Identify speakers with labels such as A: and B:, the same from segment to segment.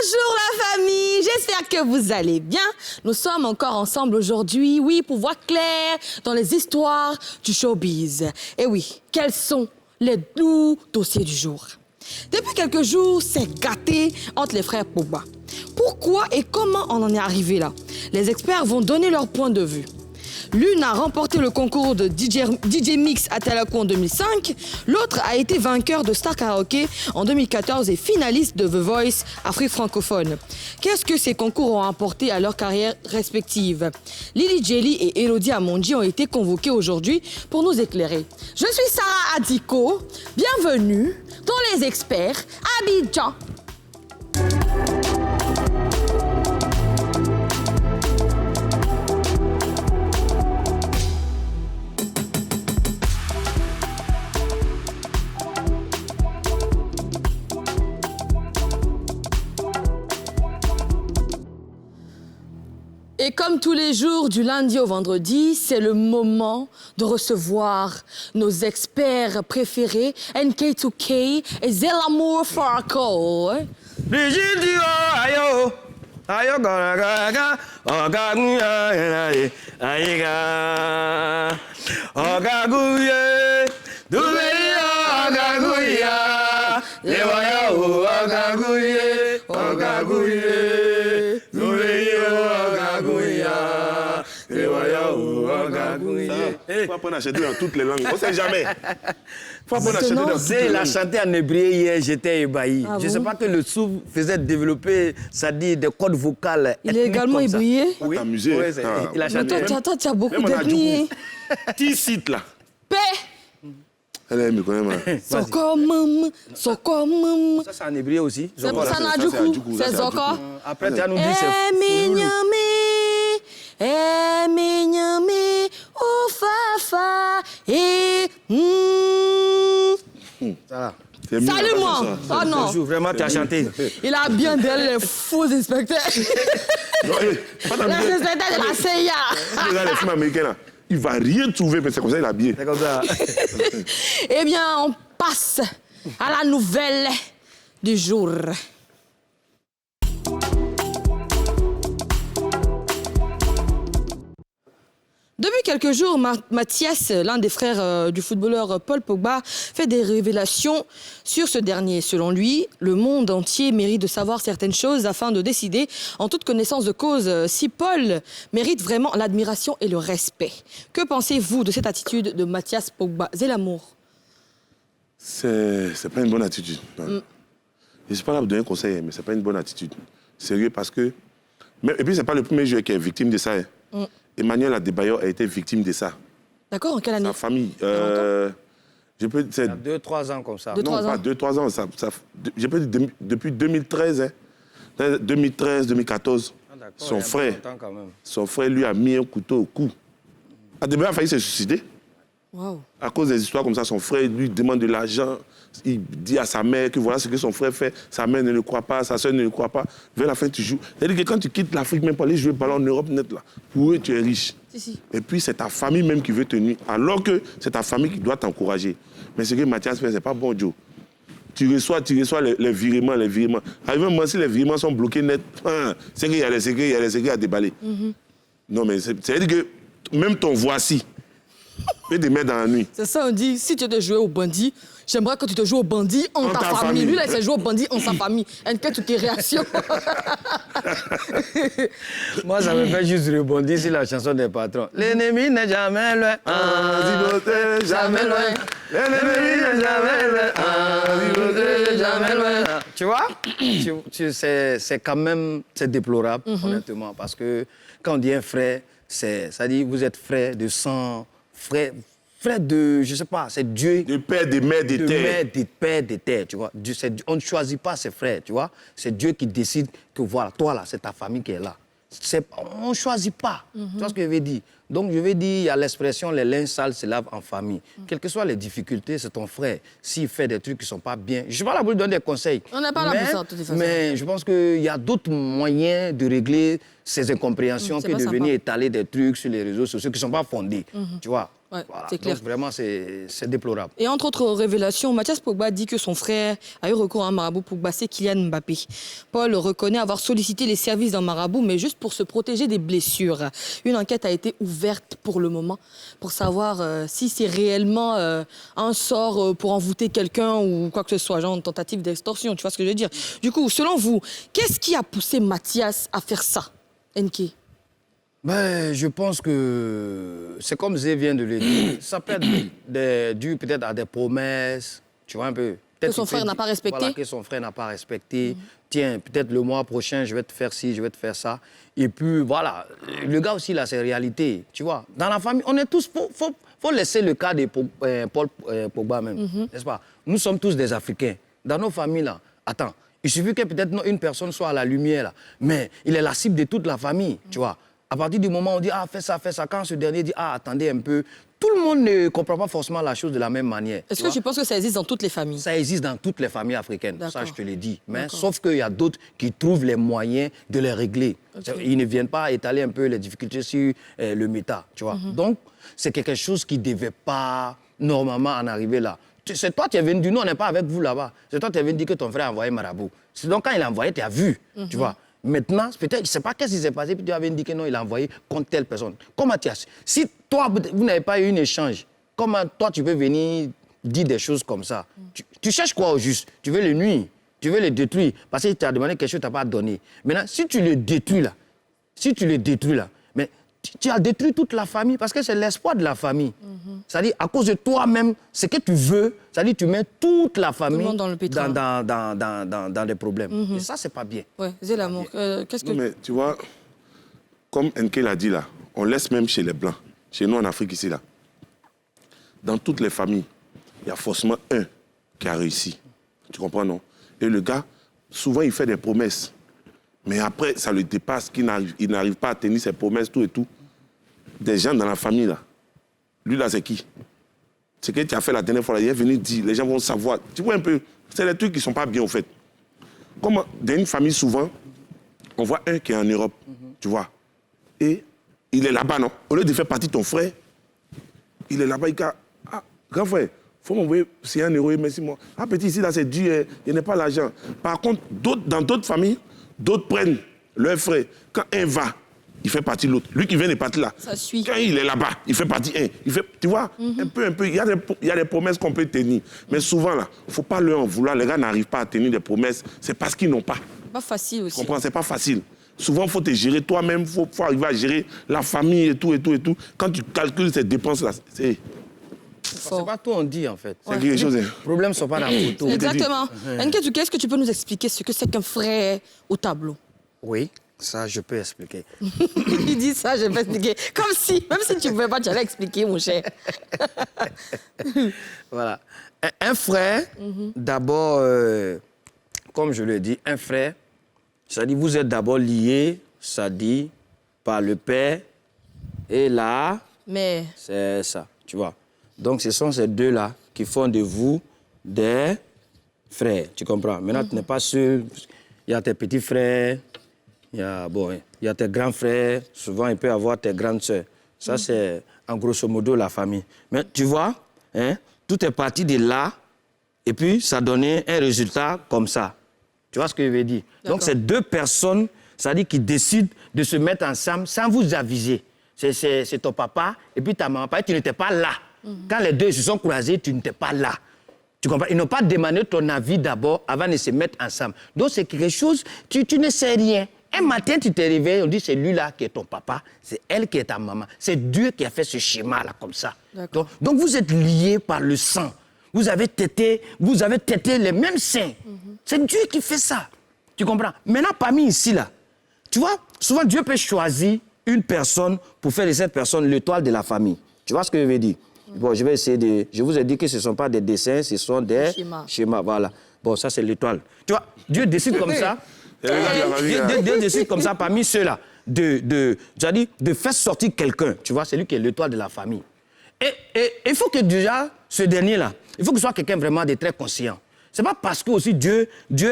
A: Bonjour la famille, j'espère que vous allez bien. Nous sommes encore ensemble aujourd'hui, oui, pour voir clair dans les histoires du showbiz. Et oui, quels sont les doux dossiers du jour? Depuis quelques jours, c'est gâté entre les frères Pogba. Pourquoi et comment on en est arrivé là? Les experts vont donner leur point de vue. L'une a remporté le concours de DJ Mix à Talaco en 2005, l'autre a été vainqueur de Star Karaoke en 2014 et finaliste de The Voice Afrique francophone. Qu'est-ce que ces concours ont apporté à leur carrière respective? Lily Jelly et Elodie Amondi ont été convoqués aujourd'hui pour nous éclairer. Je suis Sarah Adiko, bienvenue dans Les Experts Abidjan. Et comme tous les jours, du lundi au vendredi, c'est le moment de recevoir nos experts préférés, NK2K et Zelamour Farco.
B: Faut apprendre à chanter dans toutes les langues. On ne sait jamais. Faut apprendre à chanter dans toutes les langues.
C: Il a chanté en hébreu hier, j'étais ébahi.
A: Ah
C: Je ne
A: bon?
C: sais pas que le souffle faisait développer, ça dit, des cordes vocales.
A: Il est également ébrié.
C: Oui,
B: T'amuser.
C: oui,
B: Ah.
C: il a
A: Mais
C: chanté.
A: toi, tu as beaucoup
B: Même on a
A: d'ethnie.
B: Petit site là.
A: Paix,
B: Elle me connaît, moi.
A: Sokomam, Sokomam.
C: Ça, c'est en hébreu aussi.
A: C'est pour
B: ça,
A: ça,
B: c'est
A: Nadjoukou.
B: Adjoukou, ça,
A: C'est
B: c'est
A: Zoko.
B: Adjoukou.
C: Après, tu as nous dit c'est
A: Migname, Oufafa, et...
C: Ça va.
B: C'est mieux,
A: Salut
B: pas
A: moi.
B: ça.
A: Oh non,
C: Bonjour, vraiment, tu as chanté.
A: il a bien d'elle les faux inspecteurs.
B: Non, pas dans
A: Les
B: le
A: inspecteurs de la CIA.
B: regarde les films américains là. Il va rien trouver, mais c'est comme ça il a bien.
C: C'est comme ça.
A: Eh bien, on passe à la nouvelle du jour. Depuis quelques jours, Mathias, l'un des frères du footballeur Paul Pogba, fait des révélations sur ce dernier. Selon lui, le monde entier mérite de savoir certaines choses afin de décider, en toute connaissance de cause, si Paul mérite vraiment l'admiration et le respect. Que pensez-vous de cette attitude de Mathias Pogba? Zelamour.
B: C'est pas une bonne attitude. Non. Je ne suis pas là pour donner un conseil, mais c'est pas une bonne attitude. Sérieux, parce que... Et puis, c'est pas le premier joueur qui est victime de ça. Hein. Emmanuel Adebayor a été victime de ça.
A: D'accord, en quelle année?
B: Sa famille. Je peux
C: Il y a 2-3 ans comme ça.
A: Deux-
B: Non,
A: 3
B: pas
A: ans.
B: 2-3 ans. Je peux dire depuis 2013. Hein. 2013-2014.
C: Ah, d'accord,
B: son
C: il y a
B: frère,
C: longtemps quand même.
B: son frère lui a mis un couteau au cou. Adebayor a failli se suicider.
A: Wow.
B: À cause des histoires comme ça, son frère lui demande de l'argent. Il dit à sa mère que voilà ce que son frère fait. Sa mère ne le croit pas, sa soeur ne le croit pas. Vers la fin, tu joues. C'est-à-dire que quand tu quittes l'Afrique, même pour aller jouer au ballon en Europe, net là, pour eux, tu es riche.
A: Si.
B: Et puis, c'est ta famille même qui veut te nuire, alors que c'est ta famille qui doit t'encourager. Mais ce que Mathias fait, c'est pas bon, Joe. Tu reçois les virements. Arrivé un moment, si les virements sont bloqués net, c'est qu'il y a les sécurités à déballer. Non, mais c'est-à-dire que même ton voici peut te mettre dans la nuit.
A: C'est ça, on dit, si tu te jouer au bandit, j'aimerais que tu te joues au bandit en ta famille. Lui, là, il s'est joué au bandit en sa famille. Quelles sont tes réactions?
C: Moi, ça me fait juste rebondir sur la chanson des patrons. L'ennemi n'est jamais loin.
B: Jamais loin.
C: L'ennemi n'est jamais loin. Jamais loin. Tu vois, c'est quand même déplorable, honnêtement, parce que quand on dit un frère, ça dit vous êtes frère de sang, frère de, je sais pas, c'est Dieu.
B: De père, de mère, de
C: De
B: terre.
C: mère, de père, de terre, tu vois. On ne choisit pas ses frères, tu vois. C'est Dieu qui décide que voilà, toi là, c'est ta famille qui est là. On ne choisit pas. Tu vois ce que je veux dire? Donc, je veux dire, il y a l'expression les linges sales se lavent en famille. Quelles que soient les difficultés, c'est ton frère. S'il fait des trucs qui ne sont pas bien, je ne suis pas là pour lui donner des conseils.
A: On n'est pas là pour ça, de toute façon.
C: Mais je pense qu'il y a d'autres moyens de régler ces incompréhensions
A: C'est
C: que
A: pas
C: de
A: sympa.
C: venir étaler des trucs sur les réseaux sociaux qui ne sont pas fondés. Tu vois?
A: Ouais,
C: Voilà.
A: c'est clair.
C: Donc, vraiment, c'est déplorable.
A: Et entre autres révélations, Mathias Pogba dit que son frère a eu recours à un marabout pour passer Kylian Mbappé. Paul reconnaît avoir sollicité les services d'un marabout, mais juste pour se protéger des blessures. Une enquête a été ouverte pour le moment, pour savoir si c'est réellement un sort pour envoûter quelqu'un ou quoi que ce soit, genre une tentative d'extorsion, tu vois ce que je veux dire. Du coup, selon vous, qu'est-ce qui a poussé Mathias à faire ça, NK?
C: Ben, je pense que c'est comme Zé vient de le dire. Ça peut être dû peut-être à des promesses, tu vois un peu.
A: Que son frère n'a pas respecté.
C: Voilà, que son frère n'a pas respecté. Tiens, peut-être le mois prochain, je vais te faire ci, je vais te faire ça. Et puis, voilà. Le gars aussi, là, c'est réalité, tu vois. Dans la famille, on est tous... Faut laisser le cas de Paul Pogba même, n'est-ce pas? Nous sommes tous des Africains. Dans nos familles, là, attends, il suffit que peut-être une personne soit à la lumière, là, mais il est la cible de toute la famille, tu vois. À partir du moment où on dit « Ah, fais ça », quand ce dernier dit « Ah, attendez un peu », tout le monde ne comprend pas forcément la chose de la même manière.
A: Est-ce que tu penses que ça existe dans toutes les familles?
C: Ça existe dans toutes les familles africaines, ça je te l'ai dit. Mais
A: D'accord.
C: sauf qu'il y a d'autres qui trouvent les moyens de les régler.
A: Okay.
C: Ils ne viennent pas étaler un peu les difficultés sur le méta, tu vois. Donc, c'est quelque chose qui ne devait pas normalement en arriver là. C'est toi qui es venu dire, nous on n'est pas avec vous là-bas. C'est toi qui es venu dire que ton frère a envoyé marabout. Donc quand il a envoyé, tu as vu, tu vois. Maintenant, peut-être, je ne sais pas qu'est-ce qui s'est passé, puis tu avais dit que non, il a envoyé contre telle personne. Comment Mathias, si toi, vous n'avez pas eu un échange, comment toi, tu peux venir dire des choses comme ça? Tu cherches quoi au juste? Tu veux le nuire? Tu veux le détruire? Parce qu'il t'a demandé quelque chose que tu n'as pas donné. Maintenant, si tu le détruis là, mais tu as détruit toute la famille parce que c'est l'espoir de la famille. C'est-à-dire, à cause de toi-même, ce que tu veux, c'est-à-dire tu mets toute la famille
A: dans le pétrin.
C: dans des problèmes. Et ça, c'est pas bien.
A: Ouais, c'est l'amour. Qu'est-ce que...
B: Non, mais tu vois, comme NK l'a dit là, on laisse même chez les Blancs, chez nous en Afrique ici là. Dans toutes les familles, il y a forcément un qui a réussi. Tu comprends, non? Et le gars, souvent, il fait des promesses. Mais après, ça le dépasse, il n'arrive pas à tenir ses promesses, tout et tout. Des gens dans la famille, là. Lui, là, c'est qui? C'est que tu as fait la dernière fois, là, il est venu dire, les gens vont savoir. Tu vois un peu, c'est des trucs qui ne sont pas bien, au fait. Comme dans une famille, souvent, on voit un qui est en Europe, tu vois. Et il est là-bas, non? Au lieu de faire partie de ton frère, il est là-bas, il dit, ah, grand frère, il faut m'envoyer, c'est 1 euro, merci moi. Ah, petit, ici, là, c'est dur, il n'y a pas l'argent. Par contre, dans d'autres familles, d'autres prennent leur frère. Quand un va, il fait partie de l'autre. Lui qui vient de partir là.
A: Ça suit.
B: Quand il est là-bas, il fait partie un. Tu vois, un peu. Il y a des promesses qu'on peut tenir. Mais souvent, là, il ne faut pas leur en vouloir. Les gars n'arrivent pas à tenir des promesses. C'est parce qu'ils n'ont pas.
A: Pas facile aussi.
B: Tu comprends? C'est pas facile. Souvent, il faut te gérer toi-même. Il faut arriver à gérer la famille et tout. Quand tu calcules ces dépenses-là, c'est...
C: C'est pas tout on dit, en fait.
B: C'est quelque chose.
C: Les problèmes ne sont pas dans la photo.
A: Exactement. Nketuke, est-ce que tu peux nous expliquer ce que c'est qu'un frère au tableau?
C: Oui, ça, je peux expliquer.
A: Il dit ça, je vais expliquer. Comme si, même si tu ne pouvais pas, tu allais expliquer, mon cher.
C: Voilà. Un frère, d'abord, comme je le dis, un frère, ça dit vous êtes d'abord liés, ça dit, par le père et là,
A: Mais...
C: c'est ça, tu vois. Donc, ce sont ces deux-là qui font de vous des frères, tu comprends. Maintenant, tu n'es pas seul, il y a tes petits frères, il y a tes grands frères, souvent il peut y avoir tes grandes sœurs. Ça, c'est en grosso modo la famille. Mais tu vois, hein, tout est parti de là, et puis ça donnait un résultat comme ça. Tu vois ce que je veux dire? Donc, c'est deux personnes, c'est-à-dire qui décident de se mettre ensemble sans vous aviser. C'est ton papa et puis ta maman. Tu n'étais pas là. Quand les deux se sont croisés, tu n'étais pas là. Tu comprends? Ils n'ont pas demandé ton avis d'abord avant de se mettre ensemble. Donc, c'est quelque chose, tu ne sais rien. Un matin, tu t'es réveillé, on dit c'est lui-là qui est ton papa, c'est elle qui est ta maman. C'est Dieu qui a fait ce schéma-là, comme ça. Donc, vous êtes liés par le sang. Vous avez tété les mêmes seins. C'est Dieu qui fait ça. Tu comprends? Maintenant, parmi ici, là, tu vois, souvent Dieu peut choisir une personne pour faire de cette personne l'étoile de la famille. Tu vois ce que je veux dire? Bon, je vais essayer de... Je vous ai dit que ce ne sont pas des dessins, ce sont des schémas. Voilà. Bon, ça, c'est l'étoile. Tu vois, Dieu décide comme ça. Dieu décide comme ça parmi ceux-là de faire sortir quelqu'un. Tu vois, c'est lui qui est l'étoile de la famille. Et il faut que déjà, ce dernier-là, il faut que ce soit quelqu'un vraiment de très conscient. Ce n'est pas parce que aussi Dieu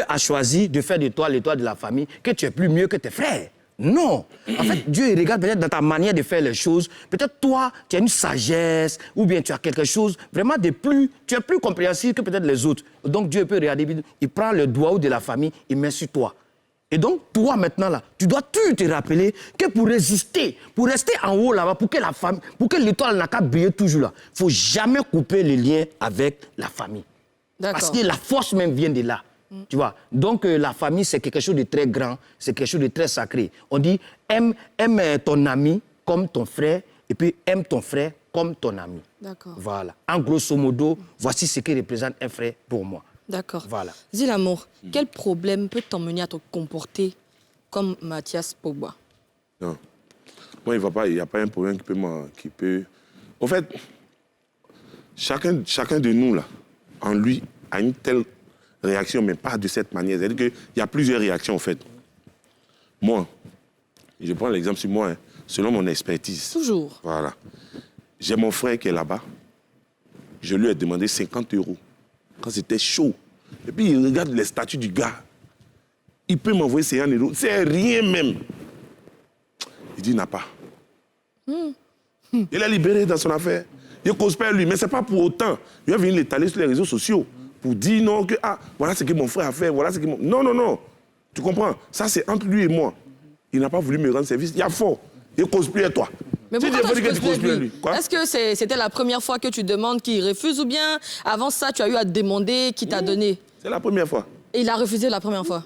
C: a choisi de faire de toi l'étoile de la famille que tu es plus mieux que tes frères. Non. En fait, Dieu il regarde peut-être dans ta manière de faire les choses. Peut-être toi, tu as une sagesse ou bien tu as quelque chose vraiment de plus... Tu es plus compréhensible que peut-être les autres. Donc Dieu peut regarder, il prend le doigt de la famille, il met sur toi. Et donc, toi, maintenant, là, tu dois tout te rappeler que pour résister, pour rester en haut là-bas, pour que l'étoile n'a qu'à briller toujours là, il ne faut jamais couper les liens avec la famille. Parce que la force même vient de là. Tu vois? Donc, la famille, c'est quelque chose de très grand, c'est quelque chose de très sacré. On dit, aime ton ami comme ton frère, et puis aime ton frère comme ton ami.
A: D'accord.
C: Voilà. En grosso modo, voici ce qui représente un frère pour moi.
A: D'accord.
C: Voilà.
A: Zilamour, quel problème peut t'emmener à te comporter comme Mathias Pogba?
B: Non. Moi, il n'y a pas un problème qui peut... En fait, chacun de nous, là, en lui, a une telle réaction, mais pas de cette manière. C'est-à-dire qu'il y a plusieurs réactions, en fait. Moi, je prends l'exemple sur moi, hein, selon mon expertise.
A: Toujours.
B: Voilà. J'ai mon frère qui est là-bas. Je lui ai demandé 50 € quand c'était chaud. Et puis, il regarde les statuts du gars. Il peut m'envoyer 50 €. C'est rien même. Il dit, il n'a pas. Il est libéré dans son affaire. Il prospère lui, mais ce n'est pas pour autant. Il va venir l'étaler sur les réseaux sociaux pour dire non, que voilà ce que mon frère a fait, voilà ce que Non, non, non. Tu comprends? Ça, c'est entre lui et moi. Il n'a pas voulu me rendre service. Il y a fort. Il cosplaye toi.
A: Mais pourquoi toi, tu
B: cosplayes lui?
A: Est-ce que c'était la première fois que tu demandes qu'il refuse ou bien avant ça, tu as eu à te demander qui t'a donné?
B: C'est la première fois.
A: Et il a refusé la première fois?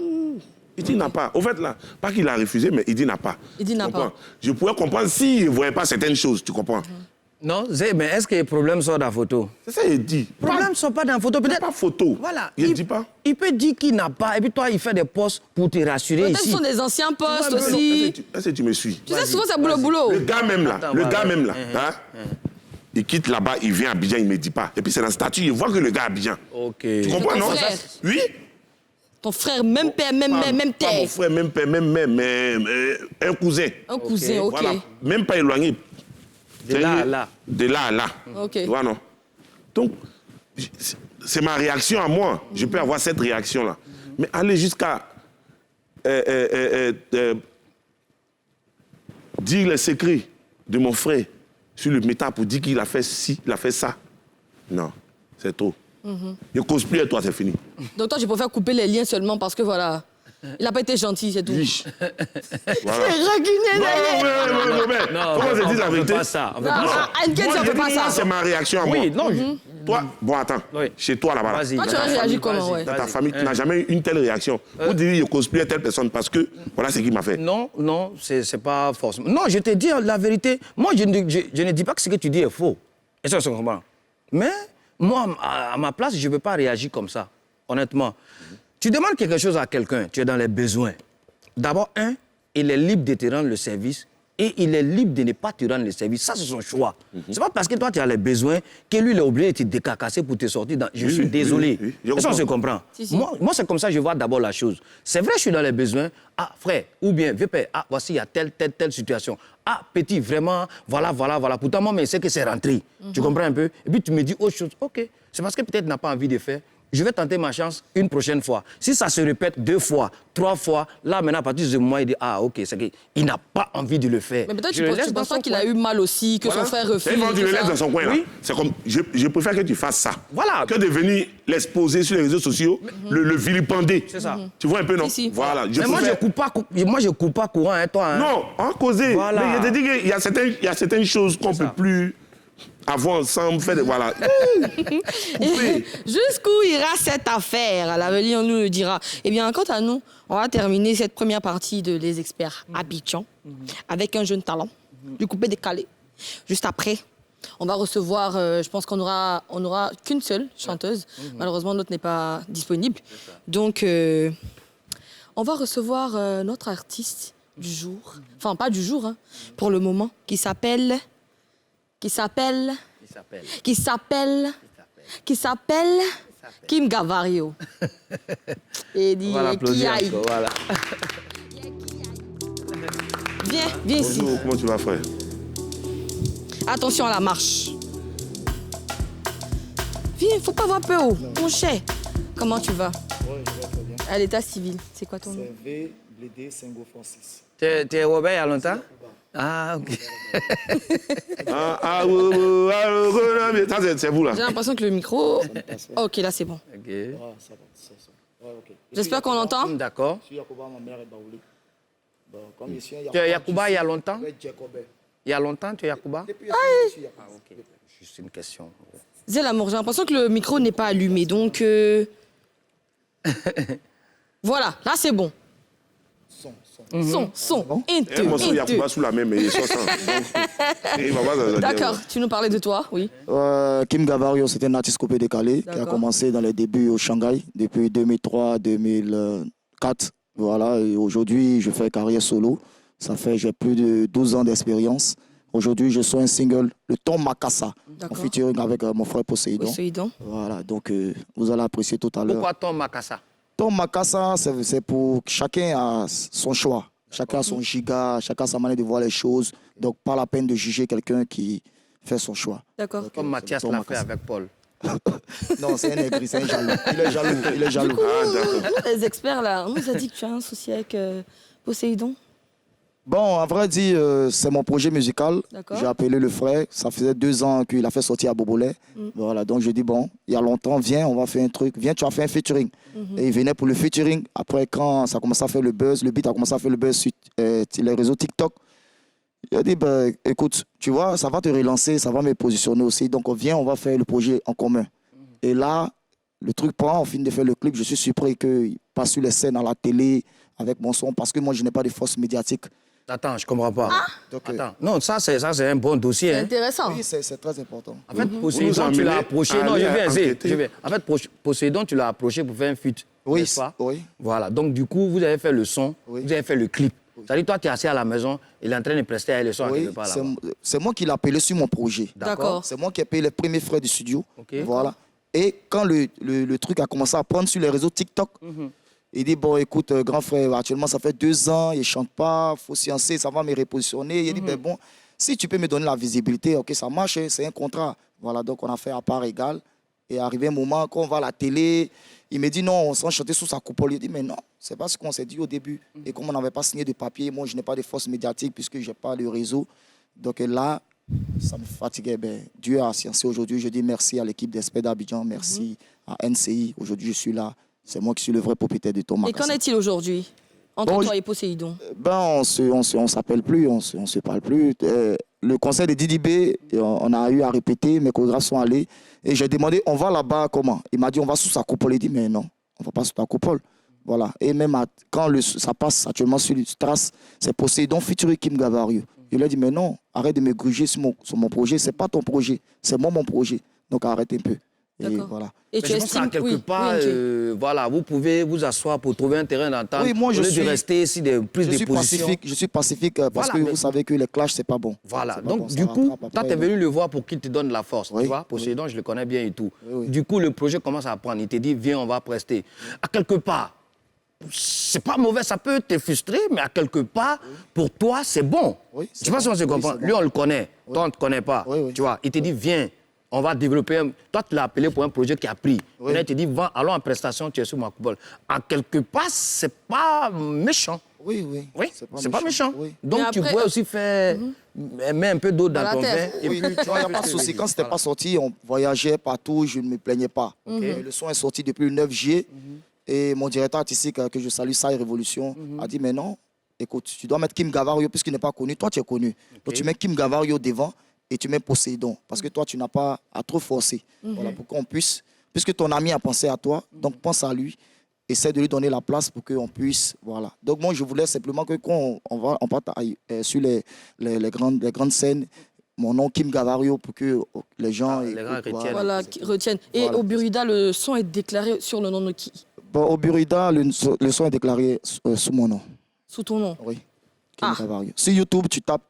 B: Il dit n'a pas. Au fait, là, pas qu'il a refusé, mais il dit n'a pas.
A: Il dit n'a pas.
B: Je pourrais comprendre s'il ne voyait pas certaines choses, tu comprends?
C: Non, mais est-ce que les problèmes sont dans la photo?
B: C'est ça qu'il dit.
C: Les problèmes ne sont pas dans la photo. Peut-être
B: pas photo.
C: Voilà.
B: Il ne dit pas.
C: Il peut dire qu'il n'a pas. Et puis toi, il fait des postes pour te rassurer
A: Peut-être
C: ici.
A: ce sont des anciens postes aussi.
B: Est-ce que tu me suis?
A: Tu sais, souvent, c'est boulot.
B: Le gars même là, il quitte là-bas, il vient à Abidjan, il ne me dit pas. Et puis c'est dans le statut, il voit que le gars est à Abidjan.
C: Ok.
B: Tu comprends, non?
A: frère.
B: Oui.
A: Ton frère, même père, même mère, même
B: Pas mon
A: terre.
B: frère, même père, même mère, mais un cousin.
A: Un cousin, ok.
B: Voilà. Même pas éloigné.
C: De là à là.
B: De là à là.
A: Ok.
B: Tu vois, non? Donc, c'est ma réaction à moi. Je peux avoir cette réaction-là. Mais aller jusqu'à dire les secrets de mon frère sur le métal pour dire qu'il a fait ci, il a fait ça. Non, c'est trop. Je cosplay, toi, c'est fini.
A: Donc toi, je préfère couper les liens seulement parce que voilà, il n'a pas été gentil, c'est tout.
B: Oui. Voilà.
A: C'est raguné d'ailleurs.
C: Non,
B: comment se dit la
C: on
B: vérité?
C: fait pas ça. On fait
A: Non,
C: pas ça.
A: Anken, ça
B: Moi,
A: ne fait pas ça.
B: c'est ma réaction à moi.
C: Oui, non.
B: Toi, bon, attends.
C: Oui.
B: Chez toi, là-bas,
C: Vas-y.
A: Toi, tu aurais réagi comment, ouais?
B: dans ta famille, tu n'as jamais eu une telle réaction. Vous dites, je cosplay telle personne parce que voilà ce qu'il m'a fait.
C: Non, non, c'est pas forcément. Non, je te dis la vérité. Moi, je ne dis pas que ce que tu dis est faux. Est-ce que tu comprends? Mais moi, à ma place, je ne veux pas réagir comme ça, honnêtement. Tu demandes quelque chose à quelqu'un, tu es dans les besoins. D'abord, il est libre de te rendre le service et il est libre de ne pas te rendre le service. Ça, c'est son choix. C'est pas parce que toi, tu as les besoins que lui, il est obligé de te décacasser pour te sortir. Je suis désolé. Est-ce qu'on se comprend?
A: Si.
C: Moi, c'est comme ça que je vois d'abord la chose. C'est vrai, je suis dans les besoins. Ah, frère, ou bien, vieux père, ah, voici, il y a telle situation. Ah, petit, vraiment, voilà. Pourtant, moi, mais c'est que c'est rentré. Tu comprends un peu? Et puis, tu me dis autre chose. OK, c'est parce que peut-être tu n'as pas envie de faire. Je vais tenter ma chance une prochaine fois. Si ça se répète 2 fois, 3 fois, là, maintenant, à partir de ce moment, il dit, ah, OK, c'est qu'il n'a pas envie de le faire.
A: Mais peut-être tu penses pas qu'il a eu mal aussi, que son frère refuse.
B: C'est quand tu le laisses dans son coin, là.
C: Oui.
B: C'est comme, je préfère que tu fasses ça.
C: Voilà.
B: Que de venir l'exposer sur les réseaux sociaux, le vilipender.
C: C'est ça.
B: Tu vois un peu, non?
A: Si.
B: Voilà.
C: Mais moi, je ne coupe pas courant, hein, toi. Hein.
B: Non, en causer.
C: Voilà.
B: Mais je te dis qu'il y a certaines choses qu'on ne peut plus avoir ensemble, faire voilà.
A: Jusqu'où ira cette affaire? L'avenir nous le dira. Eh bien, quant à nous, on va terminer cette première partie de Les Experts Abidjan avec un jeune talent, du coupé décalé. Juste après, on va recevoir, je pense qu'on aura qu'une seule chanteuse. Malheureusement, l'autre n'est pas disponible. Donc, on va recevoir notre artiste du jour. Enfin, pas du jour, hein, pour le moment, qui s'appelle Kim Gavario. Et dit
C: On va l'applaudir
A: qui aille.
C: encore, voilà.
A: Viens ici.
B: Bonjour, comment tu vas, frère?
A: Attention à la marche. Viens, faut pas avoir peur, mon cher. Comment tu vas?
D: Oui, je vais très bien.
A: À l'état civil, c'est quoi ton nom?
D: C'est V, Blédé, Sengo, Francis.
C: Tu es Robert il y a longtemps? Ah, ok.
B: Ça, c'est vous, là.
A: J'ai l'impression que le micro... Ok, là, c'est bon.
C: Ok.
D: Ah, ça va, c'est ça. Ouais, ok.
A: J'espère qu'on l'entend.
C: D'accord.
D: Je suis Yacouba, ma mère est Baoulé. Bon, comme je suis
C: Tu es Yacouba il y a longtemps?
D: Avec Jacobet.
C: Il y a longtemps, tu es Yacouba?
D: Depuis je suis Yacouba.
C: Ah, ok. Juste une question.
A: Zé l'amour, j'ai l'impression que le micro n'est pas allumé, donc... Voilà, là, c'est bon. Son,
B: Un morceau Yacouba sous la main, mais il est 60. Il va pas dans un
A: D'accord, tu nous parlais de toi, oui.
D: Kim Gavario, c'était un artiste coupé décalé qui a
A: D'accord.
D: commencé dans les débuts au Shanghai depuis 2003-2004. Voilà, et aujourd'hui, je fais carrière solo. J'ai plus de 12 ans d'expérience. Aujourd'hui, je suis un single, le Tom Makassa, en
A: D'accord.
D: featuring avec mon frère Poséidon.
A: Poséidon.
D: Voilà, donc vous allez apprécier tout à l'heure.
C: Pourquoi ton Makassa?
D: Tom Makassa, c'est pour chacun a son choix. Chacun a son giga, chacun a sa manière de voir les choses. Donc, pas la peine de juger quelqu'un qui fait son choix.
A: D'accord.
C: Comme Mathias
D: Tom
C: l'a fait
D: Makassa.
C: avec Paul.
D: Non, c'est un aigri, c'est un jaloux. Il est jaloux, il est jaloux.
B: Ah, d'accord.
A: Nous, les experts, là, on nous a dit que tu as un souci avec Poséidon.
D: Bon, à vrai dire, c'est mon projet musical.
A: D'accord.
D: J'ai appelé le frère. Ça faisait 2 ans qu'il a fait sortir à Bobolet. Voilà, donc je dis, bon, il y a longtemps, viens, on va faire un truc. Viens, tu as fait un featuring. Et il venait pour le featuring. Après, quand ça a commencé à faire le buzz, le beat a commencé à faire le buzz sur les réseaux TikTok, il a dit, bah, écoute, tu vois, ça va te relancer, ça va me positionner aussi. Donc, viens, on va faire le projet en commun. Et là, le truc prend, on finit de faire le clip. Je suis surpris qu'il passe sur les scènes à la télé avec mon son parce que moi, je n'ai pas de force médiatique.
C: Attends, je comprends pas.
D: Donc,
C: Attends. Non, ça c'est un bon dossier.
A: C'est
C: Hein.
A: intéressant.
D: oui, c'est très important.
C: En fait,
B: Vous
C: Poséidon,
B: nous
C: tu l'as
B: emmenez
C: approché.
B: à
C: Non, je
B: aller
C: viens, Zé,
B: enquêter.
C: je viens. En fait, Poséidon, tu l'as approché pour faire un feat.
D: Oui,
C: n'est-ce pas?
D: oui.
C: Voilà. Donc, du coup, vous avez fait le son,
D: Oui.
C: vous avez fait le clip. C'est-à-dire, toi, tu es assis à la maison, il est en train de prester à le son
D: Oui,
C: quelque part là-bas.
D: c'est moi qui l'ai appelé sur mon projet.
A: D'accord.
D: C'est moi qui ai payé les premiers frais du studio.
C: Ok.
D: Voilà. Et quand le truc a commencé à prendre sur les réseaux TikTok, il dit, bon, écoute, grand frère, actuellement, ça fait 2 ans, il ne chante pas, il faut sciencer, ça va me repositionner. Il dit, ben bon, si tu peux me donner la visibilité, ok, ça marche, hein, c'est un contrat. Voilà, donc on a fait à part égale. Et arrivé un moment, quand on va à la télé, il me dit, non, on s'en chanter sous sa coupole. Il dit, mais non, c'est pas ce qu'on s'est dit au début. Et comme on n'avait pas signé de papier, moi, je n'ai pas de force médiatique puisque je n'ai pas le réseau. Donc là, ça me fatiguait. Ben, Dieu a sciencé aujourd'hui. Je dis merci à l'équipe d'Espède d'Abidjan, merci à NCI. Aujourd'hui, je suis là. C'est moi qui suis le vrai propriétaire de Tom
A: Et
D: Makassa.
A: qu'en est-il aujourd'hui entre
D: Bon,
A: toi et Poséidon?
D: Ben, on s'appelle plus, on se parle plus. Le concert de Didi B, on a eu à répéter, mes chorégraphes sont allés. Et j'ai demandé, on va là-bas comment? Il m'a dit, on va sous sa coupole. Il dit, mais non, on ne va pas sous ta coupole. Voilà. Et même quand ça passe actuellement sur le Strass, c'est Poséidon featuring Kim Gavario. Il lui a dit, mais non, arrête de me gruger sur mon projet. Ce n'est pas ton projet, c'est moi mon projet. Donc arrête un peu. Et
A: D'accord.
D: voilà.
A: Et
C: Mais
A: tu
C: je pense qu'à
A: estimes
C: quelque part,
A: NJ.
C: voilà, vous pouvez vous asseoir pour trouver un terrain d'entente.
D: Oui, moi,
C: au
D: je
C: lieu
D: suis-
C: de rester ici plus
D: Je
C: de
D: suis
C: positions.
D: pacifique, parce
C: Voilà,
D: que
C: mais-
D: vous savez que les clashs, c'est pas bon.
C: Voilà,
D: C'est pas
C: donc
D: bon, ça
C: du coup,
D: rattrape
C: toi,
D: après,
C: tu es
D: donc.
C: venu le voir pour qu'il te donne la force,
D: Oui,
C: tu vois.
D: oui.
C: Poséidon, je le connais bien et tout.
D: Oui, oui.
C: Du coup, le projet commence à prendre. Il te dit, viens, on va prester. À quelque part, c'est pas mauvais, ça peut te frustrer, mais à quelque part, pour toi, c'est bon.
D: Oui,
C: Je sais pas si on se
D: oui,
C: comprend.
D: c'est bon.
C: Lui, on le connaît. Toi, on ne te connaît pas.
D: Oui, oui.
C: Tu vois, il te dit, viens, on va développer. Toi, tu l'as appelé pour un projet qui a pris.
D: Oui.
C: Et là, il te dit, va, allons en prestation, tu es sur ma coupole. À quelque part, c'est pas méchant.
D: Oui, oui.
C: Oui, c'est pas méchant.
D: Oui.
C: Donc,
A: Mais
C: tu
A: après-
C: pourrais aussi faire, mettre un peu d'eau dans
A: Dans la
C: ton vin.
A: terre.
C: Et
D: Oui,
C: puis,
D: tu vois, il n'y a pas de souci. Quand c'était pas sorti, on voyageait partout, je ne me plaignais pas.
C: Mhm.
D: Le son est sorti depuis le 9 juillet. Et mon directeur artistique, que je salue, Sai Révolution,
C: Mhm.
D: a dit, mais non, écoute, tu dois mettre Kim Gavario puisqu'il n'est pas connu. Toi, tu es connu. Donc, tu mets Kim Gavario devant et tu mets Poséidon. Parce que toi, tu n'as pas à trop forcer. Voilà, pour qu'on puisse, puisque ton ami a pensé à toi, donc pense à lui. Essaie de lui donner la place pour qu'on puisse, voilà. Donc moi, je voulais simplement que quand on part sur les grandes scènes, mon nom Kim Gavario pour que les gens...
C: les gens
D: écoutent,
C: retiennent.
A: Voilà, qui retiennent. Et
D: Voilà.
A: au Burida, le son est déclaré sur le nom de qui?
D: Bon, au Burida, le son est déclaré sous mon nom.
A: Sous ton nom.
D: Oui, Kim
A: Ah.
D: Gavario. Sur YouTube, tu tapes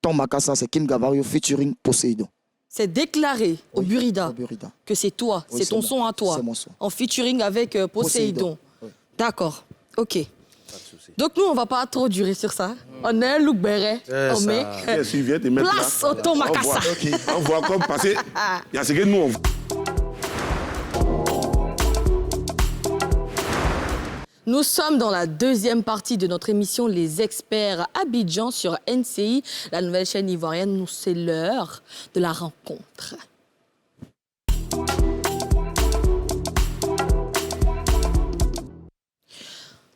D: Tom Makassa, c'est Kim Gavario featuring Poséidon.
A: C'est déclaré au
D: Oui,
A: Burida
D: au Burida.
A: que c'est toi,
D: Oui,
A: c'est ton
D: mon-
A: son à toi.
D: C'est mon son.
A: En featuring avec Poséidon.
D: Oui.
A: D'accord, ok. Donc nous, on va pas trop durer sur ça. On est un look béret.
C: C'est
A: On met
B: Viens, si, viens te mettre
A: place
B: là.
A: au Tom
B: On
A: Makassa.
B: voit, on voit comme passer. Il y a ce que nous, on voit.
A: Nous sommes dans la deuxième partie de notre émission Les Experts à Abidjan sur NCI, la nouvelle chaîne ivoirienne. Nous, c'est l'heure de la rencontre.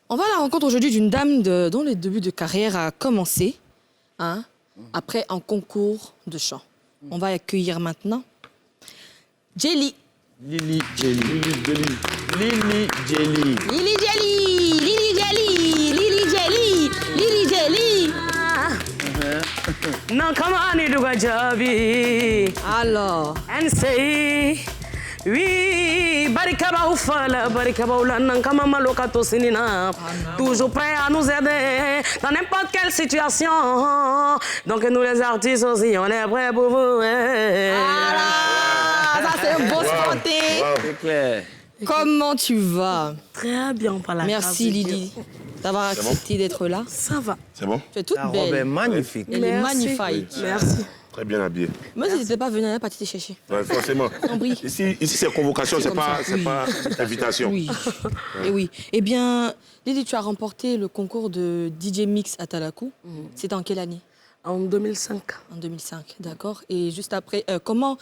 A: On va à la rencontre aujourd'hui d'une dame dont le début de carrière a commencé après un concours de chant. On va accueillir maintenant Jelly.
C: Lili Jelly. Lili Jelly.
A: Lili Jelly, Lili Jelly, Lili Jelly, Lili Jelly.
E: Nakamani Dugajabi.
A: Alors,
E: NCI. Oui, Barikaba Oufala, Barikaba Oula, Nankama Malokato Sinina. Toujours prêt à nous aider dans n'importe quelle situation. Donc nous les artistes aussi, on est prêts pour vous.
A: ça c'est un beau spoté.
C: C'est clair.
A: Comment tu vas?
E: Très bien, par la
A: Merci
E: grâce de
A: Lili
E: Dieu.
A: d'avoir accepté d'être là.
E: Ça va.
B: C'est bon?
A: Tu es toute
C: Ta robe est
A: belle.
C: magnifique.
A: Elle est
E: Merci.
A: magnifique.
E: Merci.
B: Très bien habillé.
A: Moi, si t'étais pas venu, elle n'allait pas te chercher.
B: Ouais, forcément.
A: Compris.
B: Ici c'est convocation, c'est
A: comme
B: pas,
A: ça. Oui.
B: invitation.
A: Oui. Et oui. Eh bien, Lili, tu as remporté le concours de DJ Mix à Talakou. C'était en quelle année?
E: En 2005.
A: En 2005, d'accord. Et juste après, comment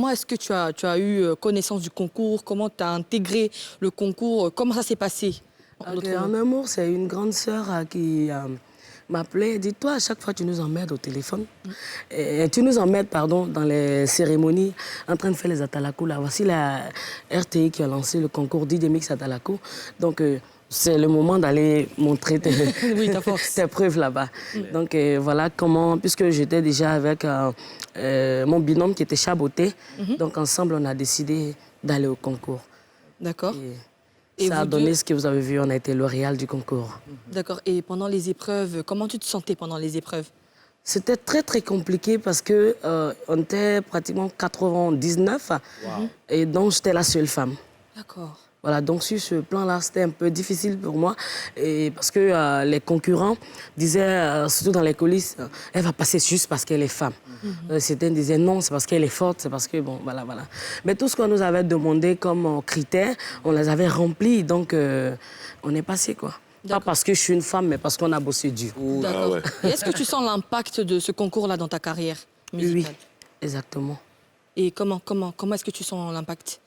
A: est-ce que tu as eu connaissance du concours? Comment tu as intégré le concours? Comment ça s'est passé?
E: Ok, en amour, c'est une grande sœur qui m'appelait et dit, toi, à chaque fois, tu nous emmerdes au téléphone. Et tu nous emmerdes, pardon, dans les cérémonies, en train de faire les Atalakou. Là, voici la RTI qui a lancé le concours DJ Mix Atalakou. Donc, c'est le moment d'aller montrer
A: Oui, ta force.
E: tes preuves là-bas. Donc, voilà comment, puisque j'étais déjà avec mon binôme qui était Chaboté, donc ensemble, on a décidé d'aller au concours.
A: D'accord.
E: Et ça a
A: vous
E: donné
A: deux-
E: ce que vous avez vu, on a été lauréat du concours.
A: D'accord. Et pendant les épreuves, comment tu te sentais pendant les épreuves?
E: C'était très, très compliqué parce que on était pratiquement 99 et donc j'étais la seule femme.
A: D'accord.
E: Voilà, donc sur ce plan-là, c'était un peu difficile pour moi et parce que les concurrents disaient, surtout dans les coulisses, elle va passer juste parce qu'elle est femme. Certains disaient non, c'est parce qu'elle est forte, c'est parce que, bon, voilà, voilà. Mais tout ce qu'on nous avait demandé comme critères, on les avait remplis, donc on est passé, quoi. Pas
A: D'accord.
E: parce que je suis une femme, mais parce qu'on a bossé dur.
A: D'accord.
B: ouais.
A: Et est-ce que tu sens l'impact de ce concours-là dans ta carrière musicale?
E: Oui, exactement.
A: Et comment est-ce que tu sens l'impact?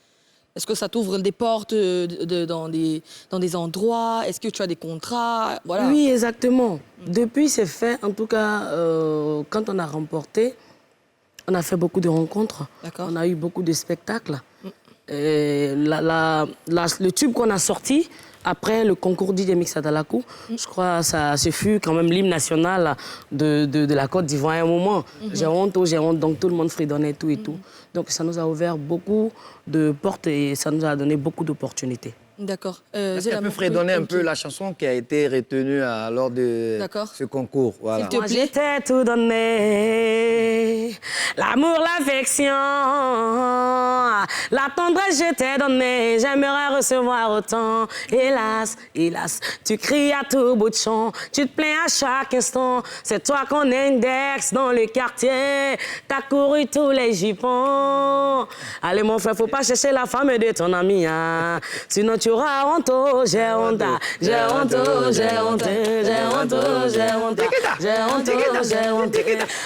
A: Est-ce que ça t'ouvre des portes dans des endroits? Est-ce que tu as des contrats? Voilà.
E: Oui, exactement. Depuis, c'est fait. En tout cas, quand on a remporté, on a fait beaucoup de rencontres.
A: D'accord.
E: On a eu beaucoup de spectacles. Et le tube qu'on a sorti après le concours DJ Mix à Talakou, je crois que ce fut quand même l'hymne national de la Côte d'Ivoire à un moment. J'ai honte, donc tout le monde fredonnait tout et tout. Donc ça nous a ouvert beaucoup de portes et ça nous a donné beaucoup d'opportunités.
A: D'accord.
C: Est-ce qu'elle peut fredonner un peu la chanson qui a été retenue lors de
A: D'accord.
C: ce concours? Voilà.
A: S'il te
E: Moi,
A: plaît.
E: j'étais tout donné, l'amour, l'affection, la tendresse, je t'ai donné, j'aimerais recevoir autant. Hélas, hélas, tu cries à tout bout de champ, tu te plains à chaque instant, c'est toi qu'on indexe dans le quartier, t'as couru tous les jupons. Allez mon frère, faut pas chercher la femme de ton ami, hein. Sinon tu auras honte, j'ai honte, j'ai honte, j'ai honte, j'ai honte, j'ai honte, j'ai honte, j'ai honte.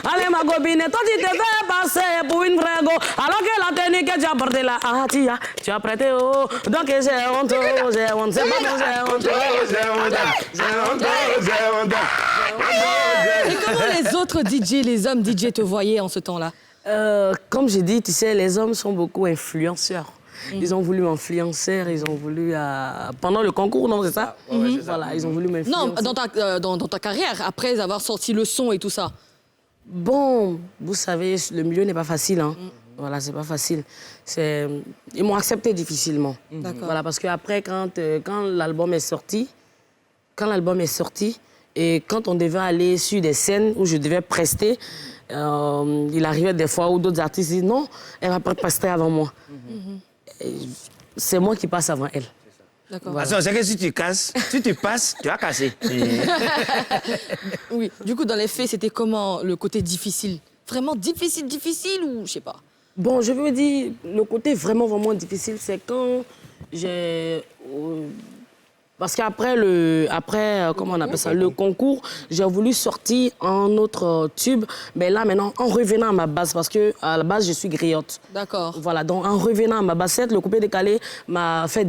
E: Allez ma copine, toi tu te fais passer pour une vraie go, alors que la tenue que tu as portée là, tu as prêté haut, donc j'ai honte, j'ai honte, c'est pas bon, j'ai honte.
A: Et comment les autres DJ, les hommes DJ te voyaient en ce temps-là?
E: Comme j'ai dit, tu sais, les hommes sont beaucoup influenceurs. Ils ont voulu m'influencer, ils ont voulu... pendant le concours, non, c'est ça? Voilà, ils ont voulu m'influencer.
A: Non, dans ta carrière, après avoir sorti le son et tout ça.
E: Bon, vous savez, le milieu n'est pas facile, hein. Voilà, c'est pas facile. Ils m'ont accepté difficilement.
A: D'accord.
E: Voilà, parce qu'après, quand l'album est sorti, et quand on devait aller sur des scènes où je devais prester, il arrivait des fois où d'autres artistes disent non, elle va pas prester avant moi. Et c'est moi qui passe avant elle.
A: D'accord.
C: Attention, c'est que si tu casses, si tu passes, tu vas casser.
A: Oui. Du coup, dans les faits, c'était comment le côté difficile? Vraiment difficile ou je sais pas?
E: Bon, je veux dire, le côté vraiment, vraiment difficile, c'est quand j'ai Parce qu'après, comment on appelle ça, le concours, j'ai voulu sortir un autre tube. Mais là, maintenant, en revenant à ma base, parce que à la base, je suis griotte.
A: D'accord.
E: Voilà, donc en revenant à ma base, le coupé décalé m'a fait